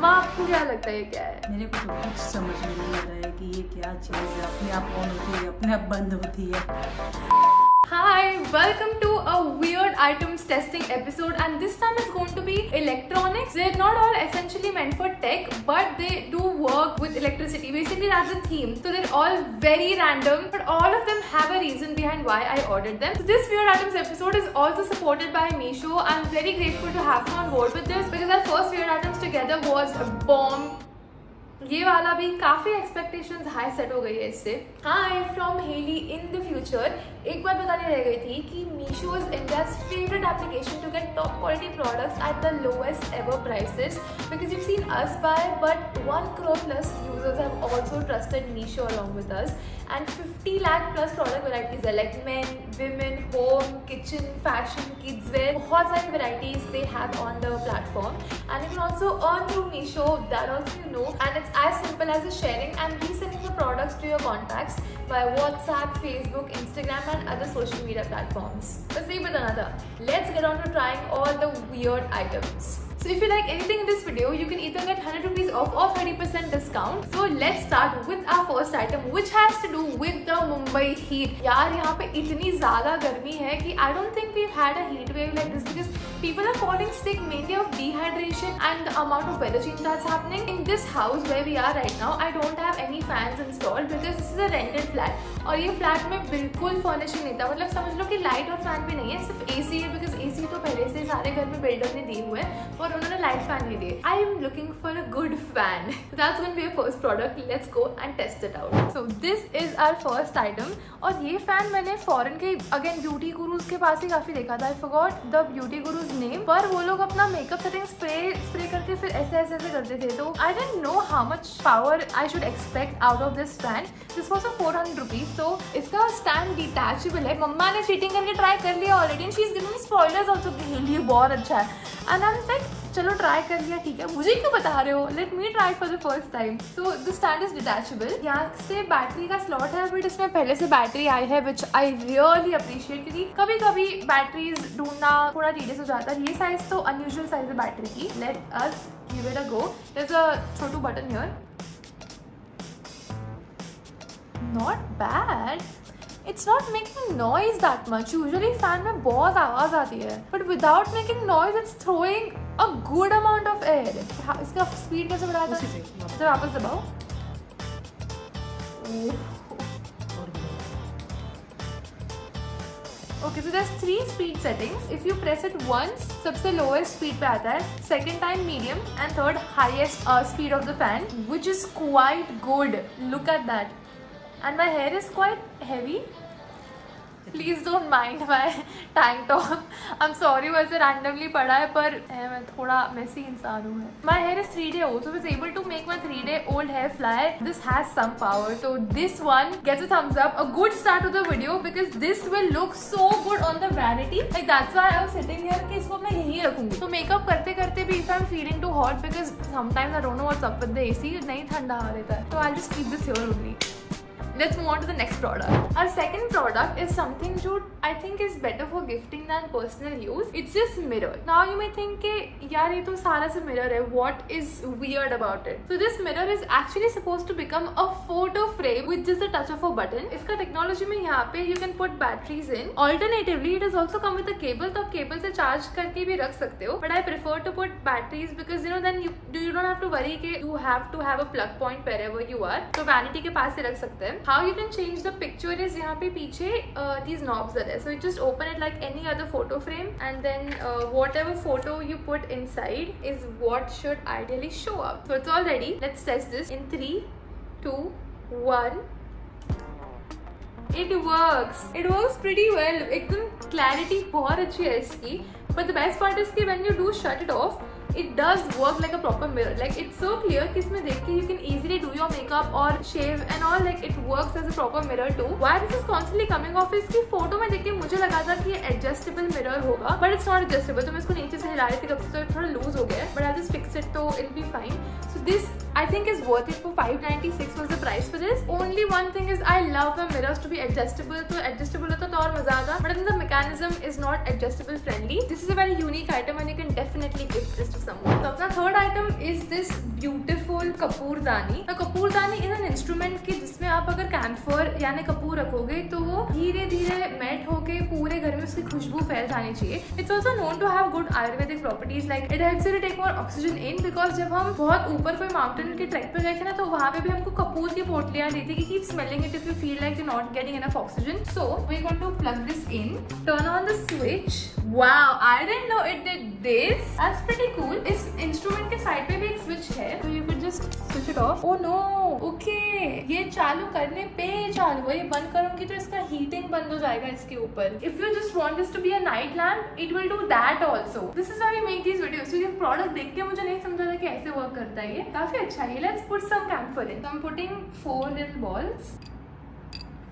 माँ आपको क्या लगता है ये क्या है? मेरे को तो कुछ समझ में नहीं आ रहा है कि ये क्या चीज़ है। अपने आप ऑन होती है, अपने आप बंद होती है। Hi, welcome to a weird items testing episode, and this time it's going to be electronics. They're not all essentially meant for tech, but they do work with electricity. Basically, that's the theme. So they're all very random, but all of them have a reason behind why I ordered them. So this weird items episode is also supported by Meesho. I'm very grateful to have them on board with this because our first weird items together was a bomb. ये वाला भी काफ़ी expectations high set हो गई है इससे। Hi from Heli in the future. एक बात बताने रह गई थी कि Meesho is India's favourite application to get top quality products at the lowest ever prices because you've seen us buy, but 1 crore plus users have also trusted Meesho along with us, and 50 lakh plus product varieties है like men, women, home, kitchen, fashion, kids wear, बहुत सारी varieties they have on the platform, and you can also earn through Meesho, that also you know, and it's as simple as the sharing and resending the products to your contacts by WhatsApp, Facebook, Instagram and other social media platforms. बस यही बताना था. Let's get on to trying all the weird items. So if you like anything in this video, you can either get 100 rupees off or 30% discount. So let's start with our first item, which has to do with the Mumbai heat. यार यहाँ पे इतनी ज़्यादा गर्मी है कि I don't think we've had a heat wave like this because people are falling sick mainly of dehydration and the amount of weather change that's happening. In this house where we are right now, I don't have any fans installed because this is a rented flat. और ये flat में बिल्कुल furnishing नहीं था, मतलब समझ लो कि light और फैन भी नहीं है, सिर्फ AC है बिकॉज AC तो पहले से सारे घर में बिल्डर ने दिए हुए हैं और उन्होंने लाइट फैन नहीं दिए. I am looking for a good fan. That's going to be a first product. Let's go and test it out. So this is our first item. और ये फैन मैंने फॉरेन के अगेन ब्यूटी गुरुज के पास ही काफी देखा था. I forgot the beauty guru's name, पर वो लोग अपना मेकअप सेटिंग स्प्रे करके फिर ऐसे करते थे. तो आई don't know how much power I should expect out of this fan. This was a 400 rupees. तो इसका स्टैंड डिटैचेबल है. मम्मा ने चीटिंग करके ट्राई कर लिया already. She is giving spoilers also कि ये बहुत अच्छा है. एंड आई एम लाइक चलो ट्राई कर लिया, ठीक है. मुझे क्यों बता रहे हो? Let me try for the first time. So the stand is detachable. यहाँ से बैटरी का स्लॉट है, बट इसमें पहले से बैटरी आई है विच आई रियली अप्रिशिएट क्योंकि कभी कभी बैटरीज ढूंढना थोड़ा टीडियस हो जाता है. ये साइज तो अनयूजुअल साइज है बैटरी की. Let us give it a go. There is a छोटू button here. Not bad. It's not making noise that much. Usually fan में बहुत आवाज आती है, but without making noise, it's throwing a good amount of air. इसका speed कैसे बढ़ाया था? इसे वापस दबाओ. Okay, so there's 3 speed settings. If you press it once, सबसे lowest speed पे आता है, second time medium and third highest speed of the fan, which is quite good. Look at that. And my hair is quite heavy. Please don't mind my tank top. I'm sorry वैसे randomly पड़ा है, पर मैं थोड़ा messy इंसान हूँ. My hair is 3-day old, so I was able to make my 3-day old hair fly. This has some power, so this one gets a thumbs up. A good start to the video because this will look so good on the vanity. Like that's why I was sitting here कि इसको मैं यहीं रखूँगी. तो makeup करते करते भी if I'm feeling too hot because sometimes I don't know what's up with the AC, नहीं ठंडा आ रहता है, तो I'll just keep this here only. Let's move on to the next product. Our second product is something that I think is better for gifting than personal use. It's this mirror. Now you may think कि यार ये तो सारा सा mirror है. What is weird about it? So this mirror is actually supposed to become a photo frame with just a touch of a button. इसका technology में यहाँ पे you can put batteries in. Alternatively, it has also come with a cable. तो आप cable से charge करके भी रख सकते हो. But I prefer to put batteries because you know then you don't have to worry कि you have to have a plug point wherever you are. तो vanity के पास से रख सकते हैं. How you can change the picture is यहाँ पे पीछे these knobs are there. So you just open it like any other photo frame, and then whatever photo you put inside is what should ideally show up. So it's all ready. Let's test this in 3, 2, 1. It works. It works pretty well. एकदम clarity बहुत अच्छी है इसकी. But the best part is कि when you do shut it off, it does work like a proper mirror. Like it's so clear कि इसमें देख के you can easily do your makeup or shave and all. Like it works as a proper mirror too. Why this is constantly coming off is कि photo में देख के मुझे लगा था कि ये adjustable mirror होगा, but it's not adjustable. तो मैं इसको नीचे से हिला रही थी कब से, तो थोड़ा लूज हो गया है. But I'll just fix it, तो it'll be fine. So this I think is worth it for 596 was the price for this. Only one thing is I love the mirrors to be adjustable. तो adjustable होता तो और मजा आता, but then the mechanism is not adjustable friendly. This is a very unique item and you can definitely gift this to someone. So अपना third item is this beautiful कपूरदानी. The कपूरदानी is an instrument कि जिसमें आप अगर camphor यानी कपूर रखोगे तो वो धीरे धीरे मेल्ट होके पूरे घर में उसकी खुशबू फैल जानी चाहिए. It's also known to have good Ayurvedic properties, like it helps you to take more oxygen in, because जब हम बहुत ऊपर कोई माउंटेन के ट्रैक पे गए थे ना तो वहाँ पे भी हमको कपूर की पोटलियाँ दी थी कि keep smelling it if you feel like you're not getting enough oxygen. So we're going to plug this in, turn on the switch. Wow, I didn't know it did this. That's pretty cool. इस instrument के side पे भी एक switch है, तो you could just switch it off. Oh no, okay, ये चालू करने पे चालू है. ये बंद करूँगी तो इसका हीटिंग बंद हो जाएगा इसके ऊपर. If you just want this to be a night lamp, it will do that also. This is why we make these videos. So ये प्रोडक्ट देख के मुझे नहीं समझा था कि ऐसे वर्क करता है. ये काफी अच्छा है. Let's put some camphor in. So I'm putting 4 little balls,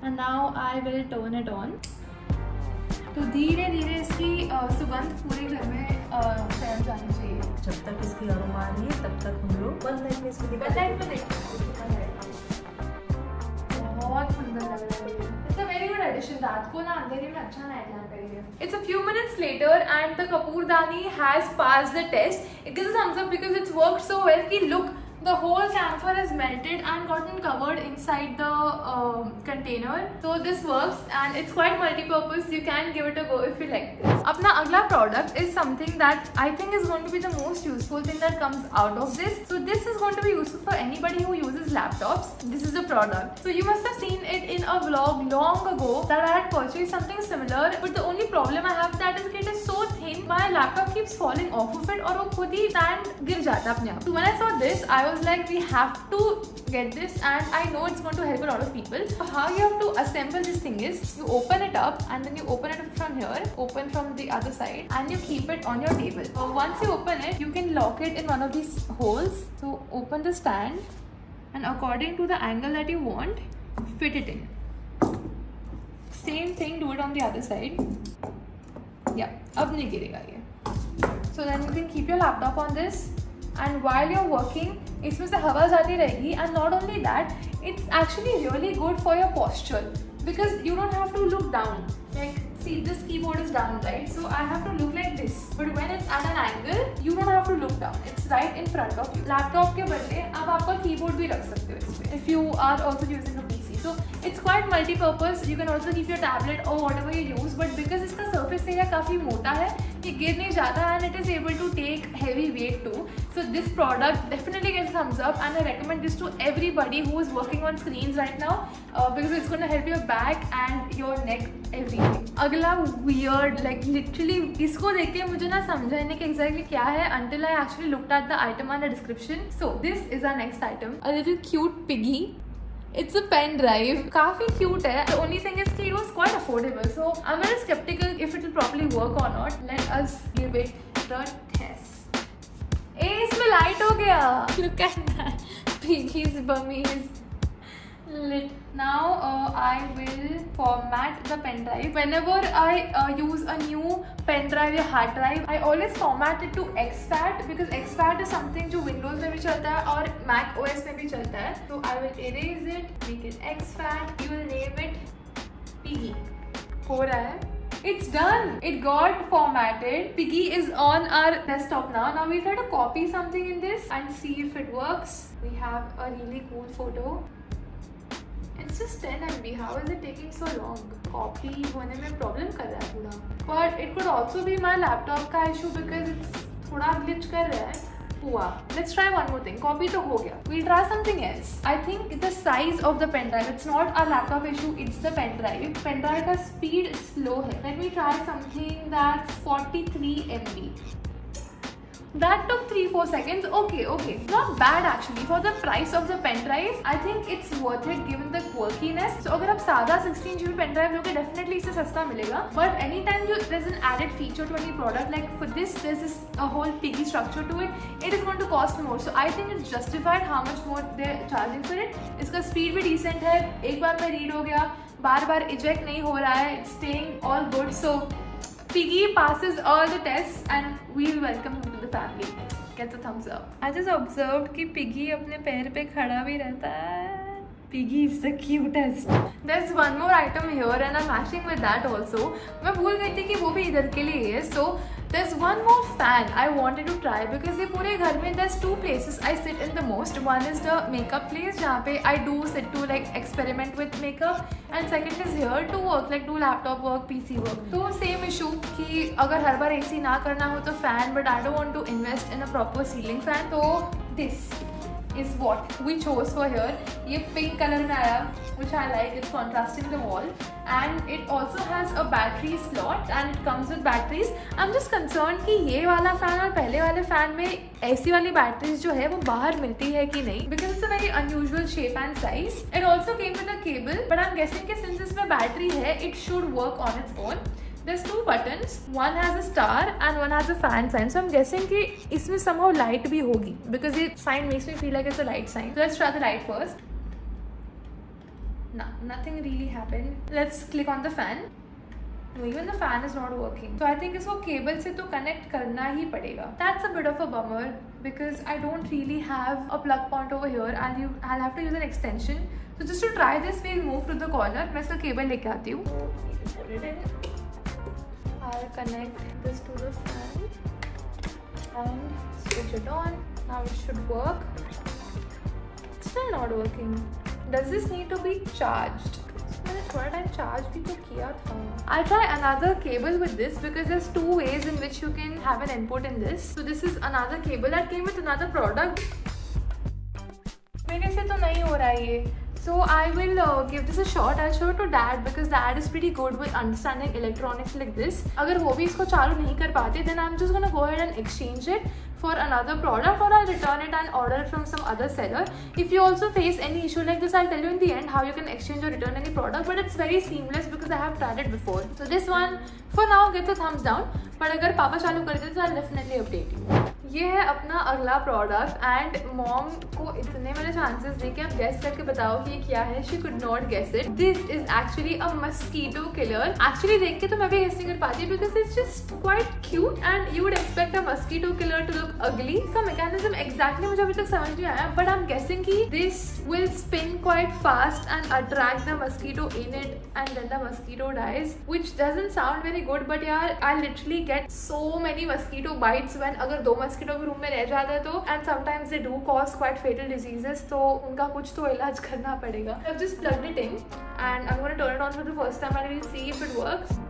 and now I will turn it on. तो धीरे धीरे इसकी सुगंध पूरे घर में फैल जानी चाहिए. जब तक इसकी अरोमा आ रही है तब तक हम लोग बंद लाइट में इसको बहुत सुंदर लग रहा है. It's a very good addition. रात को ना अंधेरे में अच्छा नाइट लैम्प करेगा. It's a few minutes later and the Kapoordani has passed the test. It gives a thumbs up because it's worked so well. कि look, the whole camphor has melted and gotten covered inside the container. So this works and it's quite multi-purpose. You can give it a go if you like this. अपना अगला product is something that I think is going to be the most useful thing that comes out of this. So this is going to be useful for anybody who uses laptops. This is the product. So you must have seen it in a vlog long ago that I had purchased something similar. But the only problem I have that is it is so thin. My laptop keeps falling off of it और वो खुद ही stand गिर जाता है अपने आप. So when I saw this, I was like, we have to get this, and I know it's going to help a lot of people. So how you have to assemble this thing is you open it up and then you open it up from here, open from the other side, and you keep it on your table. So once you open it, you can lock it in one of these holes. So open the stand and according to the angle that you want, fit it in. Same thing, do it on the other side. Yeah, अब नहीं गिरेगा ये. So then you can keep your laptop on this, and while you're working, इसमें से हवा जाती रहेगी. And not only that, it's actually really good for your posture because you don't have to look down. Like, see, this keyboard is down, right? So I have to look like this. But when it's at an angle, you don't have to look down. It's right in front of you. Laptop के बदले अब आपका keyboard भी रख सकते हो इसमें if you are also using a PC. So it's quite multi-purpose. You can also keep your tablet or whatever you use. But because इसका surface area काफी मोटा है, ये गिर नहीं जाता and it is able to take heavy weight too. So this product definitely gets a thumbs up, and I recommend this to everybody who is working on screens right now because it's going to help your back and your neck, everything. अगला weird, like literally इसको देख के मुझे ना समझा नहीं कि exactly क्या है until I actually looked at the item on the description. So this is our next item, a little cute piggy. It's a pen drive. काफी cute है. The only thing is that it was quite affordable. So I'm a little skeptical if it will properly work or not. Let us give it the test. Hey, इसमें light हो गया. Look at that. Piggy's bummy is lit. Now I will format the pen drive. Whenever I use a new pen drive or hard drive, I always format it to exFAT because exFAT is something जो Windows में भी चलता है और Mac OS में भी चलता है. So I will erase it, make it exFAT. You will name it Piggy. हो रहा है. It's done. It got formatted. Piggy is on our desktop now. Now we'll try to copy something in this and see if it works. We have a really cool photo. It's just 10 MB. How is it taking so long? Copy होने में problem कर रहा है थोड़ा. But it could also be my laptop का issue because it's थोड़ा glitch कर रहा है. हुआ. Let's try one more thing. Copy तो हो गया. We'll try something else. I think the size of the pen drive. It's not a laptop issue. It's the pen drive. Pen drive का speed slow है. Let me try something that's 43 MB. That took 3-4 seconds. Okay. Not bad actually. For the price of the pen drive, I think it's worth it given the quirkiness. So अगर आप सादा 16GB pen drive लोगे, definitely इससे सस्ता मिलेगा. But anytime there's an added feature to any product, like for this, there's this a whole piggy structure to it. It is going to cost more. So I think it's justified how much more they're charging for it. इसका speed भी decent है. एक बार में read हो गया. बार eject नहीं हो रहा है. It's staying all good. So Piggy passes all the tests and we welcome him to the family. gets a thumbs up. I just observed कि पिगी अपने पैर पे खड़ा भी रहता है. Piggy is the cutest. There's one more item here and I'm matching with that also. मैं भूल गई थी कि वो भी इधर के लिए है. So there's one more fan I wanted to try because ये पूरे घर में there's two places I sit in the most. One is the makeup place जहाँ पे I do sit to like experiment with makeup and second is here to work like do laptop work, PC work. तो same issue कि अगर हर बार AC ना करना हो तो fan but I don't want to invest in a proper ceiling fan. तो this is what we chose for here. ये pink color में आया which I like. It's contrasting the wall and it also has a battery slot and it comes with batteries. I'm just concerned कि ये वाला fan और पहले वाले fan में ऐसी वाली batteries जो है वो बाहर मिलती है कि नहीं, because it's a very unusual shape and size. It also came with a cable but I'm guessing कि since इसमें battery है it should work on its own. There's two buttons. One has a star and one has a fan sign. So I'm guessing कि इसमें somehow light भी होगी because the sign makes me feel like it's a light sign. So let's try the light first. No, nothing really happened. Let's click on the fan. No, even the fan is not working. So I think इसको cable से तो connect करना ही पड़ेगा. That's a bit of a bummer because I don't really have a plug point over here. I'll have to use an extension. So just to try this, we'll move to the corner. मैं इसका cable लेके आती हूँ. Put it in. I'll connect this to the fan and switch it on. Now it should work. It's still not working. Does this need to be charged? मैंने थोड़ा time charge भी तो किया था. I'll try another cable with this because there's two ways in which you can have an input in this. So this is another cable that came with another product. मेरे से तो नहीं हो रहा है ये. So I will give this a shot. I'll show it to dad because dad is pretty good with understanding electronics like this. अगर वो भी इसको चालू नहीं कर पाते then I'm just gonna go ahead and exchange it for another product or I'll return it and order it from some other seller. If you also face any issue like this, I'll tell you in the end how you can exchange or return any product, but it's very seamless because I have tried it before. So this one for now gets a thumbs down, but अगर पापा चालू कर देते तो I'll definitely update you. ये है अपना अगला प्रोडक्ट एंड मॉम को इतने मैंने चांसेस दे कि आप गेस करके बताओ कि ये क्या है. She could not guess it. This is actually a mosquito killer. Actually देख के तो मैं भी गेस नहीं कर पाती because it's just quite cute and you would expect a mosquito killer to look ugly. इसका मैकेनिज्म एग्जैक्टली मुझे अभी तक समझ नहीं आया बट आई एम गेसिंग कि this will spin quite fast and attract the mosquito in it and then the mosquito dies which doesn't sound very good but यार I literally get so many mosquito bites when अगर दो mosquito भी room में रह जाते हैं तो and sometimes they do cause quite fatal diseases. तो उनका कुछ तो इलाज करना पड़ेगा. I've just plugged it in and I'm going to turn it on for the first time and we'll see if it works.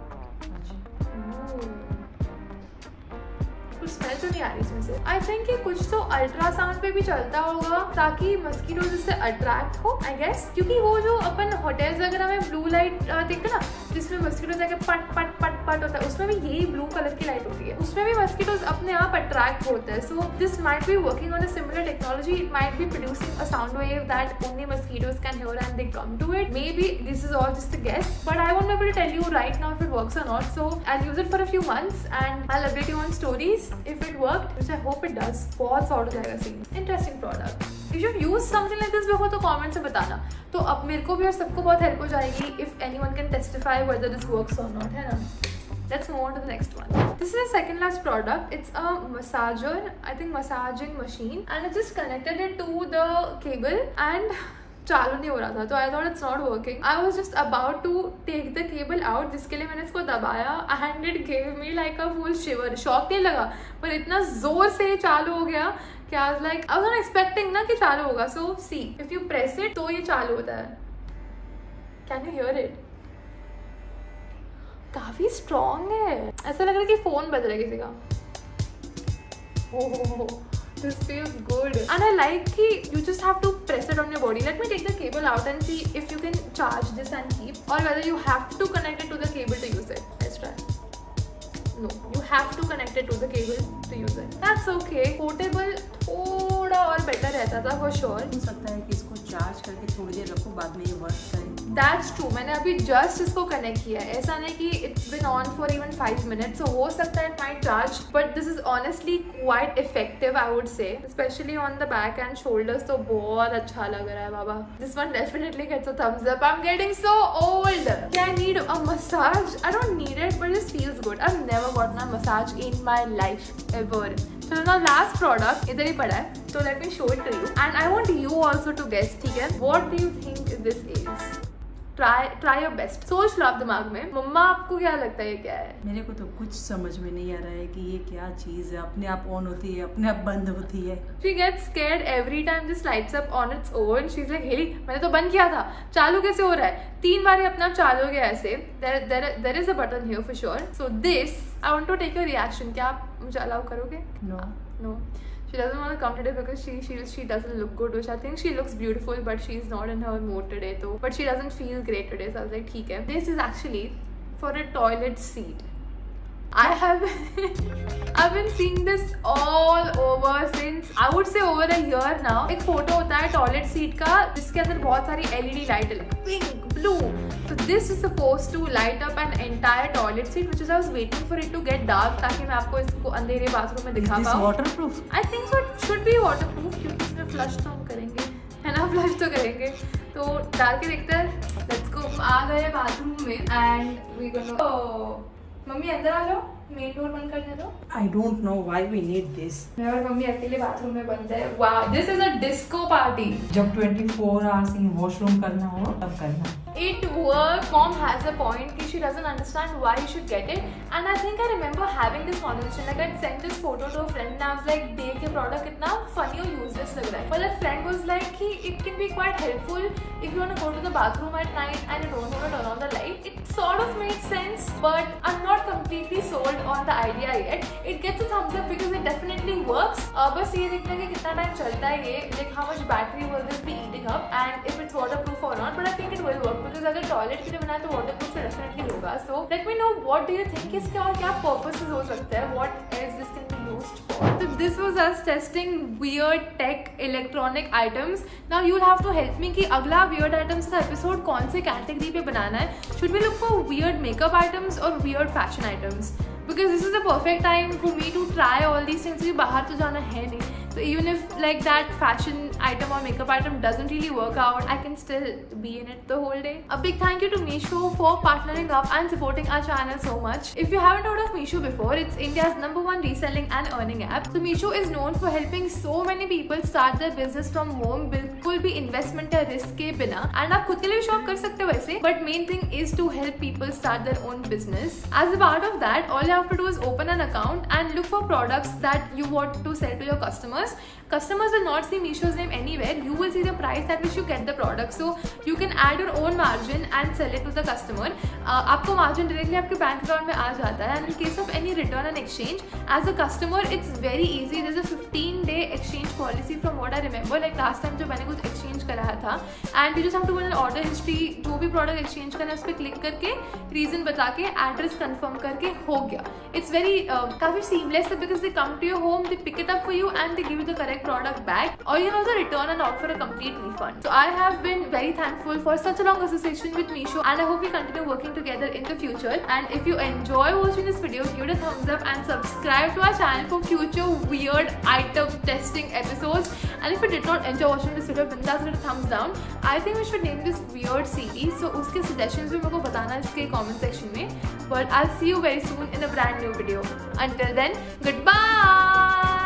कुछ स्मेल तो नहीं आ रही इसमें से. आई थिंक ये कुछ तो अल्ट्रासाउंड पे भी चलता होगा ताकि मस्कीटो जिससे अट्रैक्ट हो आई गेस. क्योंकि वो जो अपन होटल्स वगैरह में ब्लू लाइट देखते ना जिसमें मस्कीटो जाके पट पट पट पट होता है उसमें भी यही ब्लू कलर की लाइट होती है. उसमें भी मस्कीटोज अपने आप अट्रैक्ट होते हैं. So this might be working on a similar technology. It might be producing a sound wave that only mosquitoes can hear and they come to it. Maybe this is all just a guess but I won't be able to tell you right now if it works or not. So I will use it for a few months and I will update you on stories if it worked, which I hope it does. बहुत sort हो जाएगा scene. Interesting product. If you've used something like this before तो comment से बताना. तो अब मेरे को भी और सबको बहुत हेल्प हो जाएगी if anyone can testify whether this works or not, है ना. Let's move on to the next one. This is the second last product. It's a massager, I think massaging machine, and I just connected it to the cable and चालू नहीं हो रहा था. तो I thought it's not working. I was just about to take the cable out जिसके लिए मैंने इसको दबाया and it gave me like a full shiver. Shock नहीं लगा पर इतना जोर से चालू हो गया कि I was like I was not expecting ना कि चालू होगा. So see if you press it तो ये चालू होता है. Can you hear it? काफी स्ट्रॉन्ग है. ऐसा लग रहा है कि फोन बज रहा है किसी का. ओह this feels good and I like कि you just have to press it on your body. Let me take the cable out and see if you can charge this and keep or whether you have to connect it to the cable to use it. Let's try. No, you have to connect it to the cable to use it. That's okay. Portable थोड़ा और better रहता था for sure. हो सकता है कि इसको charge करके थोड़ी देर रखो बाद में ये वर्क करे. That's true. मैंने अभी जस्ट इसको कनेक्ट किया है. ऐसा नहीं कि it's been on for even 5 minutes. So हो सकता है it might charge, but this is honestly quite effective, I would say, especially on the back and shoulders. तो बहुत अच्छा लग रहा है बाबा. This one definitely gets a thumbs up. I'm getting so old. Yeah, I need a massage. I don't need it, but it feels good. I've never gotten a massage in my life ever. चलो ना last product इधर ही पड़ा है, तो let me show it to you and I want you also to guess, ठीक है? What do you think this is? Try your best, सोच लो आप दिमाग में। मम्मा आपको क्या लगता है ये क्या है? मेरे को तो कुछ समझ में नहीं आ रहा है कि ये क्या चीज़ है। अपने आप ऑन होती है, अपने आप बंद होती है। She gets scared every time this lights up on its own. She's like, Heli मैंने तो बंद किया था, चालू कैसे हो रहा है? 3 बार ये अपना आप चालू हो गया ऐसे। There is a button here for sure. So this, I want to take your reaction. क्या आप मुझे अलाउ करोगे? No. She doesn't want to come today because she feels she doesn't look good, which I think she looks beautiful, but she's not in her mood today. So, but she doesn't feel great today. So I was like, ठीक है. This is actually for a toilet seat. I've been seeing this all over since I would say over a year now. एक photo होता है toilet seat का जिसके अंदर बहुत सारी LED लाइट है, pink, blue. So this is supposed to light up an entire toilet seat, which is I was waiting for it to get dark ताकि मैं आपको इसको अंधेरे बाथरूम में दिखा पाऊँ. Waterproof? I think so it should be waterproof क्योंकि इसमें फ्लश तो हम करेंगे, है ना? फ्लश तो करेंगे, तो डाल के देखते हैं. Let's go. आ गए बाथरूम में एंड वी गोना. मम्मी अंदर आ जाओ, मेन डोर बंद करने दो. I don't know why we need this. मैं और मम्मी अकेले बाथरूम में बंद है. Wow, this is a disco party. जब 24 आवर्स इन वॉशरूम करना हो तब करना. It works. Mom has a point कि she doesn't understand why you should get it, and I think I remember having this conversation. Like I sent this photo to a friend and I was like, देख ये product कितना funny और useless लग रहा है. But that friend was like कि it can be quite helpful if you want to go to the bathroom at night and you don't want to turn on the light. It sort of made sense, but I'm not completely sold on the idea yet. It gets a thumbs up because it definitely works. बस ये देखना कि कितना time चलता है ये, like how much battery will this be eating up and if it's waterproof or not. But I think it will work. Because अगर toilet के लिए बनाए तो वाटर प्रूफ तो डेफिनेटली होगा. So let me know what do you think इसके और क्या पर्पसेस हो सकते हैं, what else this can be used for. So this was us testing weird tech electronic items. Now you'll have to help me कि अगला weird items का episode कौन से कैटेगरी पे बनाना है. Should we look for weird makeup items or weird fashion items? Because this is the perfect time for me to try all these things. क्योंकि बाहर तो जाना है नहीं. So even if like that fashion item or makeup item doesn't really work out, I can still be in it the whole day. A big thank you to Meesho for partnering up and supporting our channel so much. If you haven't heard of Meesho before, it's India's #1 reselling and earning app. So Meesho is known for helping so many people start their business from home, बिल्कुल भी investment या risk के बिना. And आप खुद के लिए भी shop कर सकते हो वैसे. But main thing is to help people start their own business. As a part of that, all you have to do is open an account and look for products that you want to sell to your customers. Customers will not see Meesho's name anywhere. You will see the price at which you get the product. So you can add your own margin and sell it to the customer. आपको margin directly आपके bank account में आ जाता है. And in case of any return and exchange, as a customer, it's very easy. There's a 15-day exchange policy from what I remember. Like last time जब मैंने कुछ exchange कराया था, and you just have to go in order history, जो भी product exchange करना है उस पर click करके reason बता के address confirm करके हो गया. It's very काफी seamless because they come to your home, they pick it up for you and they give you the correct product back, or you can also return and opt for a complete refund. So I have been very thankful for such a long association with Meesho, and I hope we continue working together in the future. And if you enjoy watching this video, give it a thumbs up and subscribe to our channel for future weird item testing episodes. And if you did not enjoy watching this video, bindas give it a thumbs down. I think we should name this weird series. So उसके suggestions भी मेरे को बताना इसके comment section में. But I'll see you very soon in a brand new video. Until then, goodbye.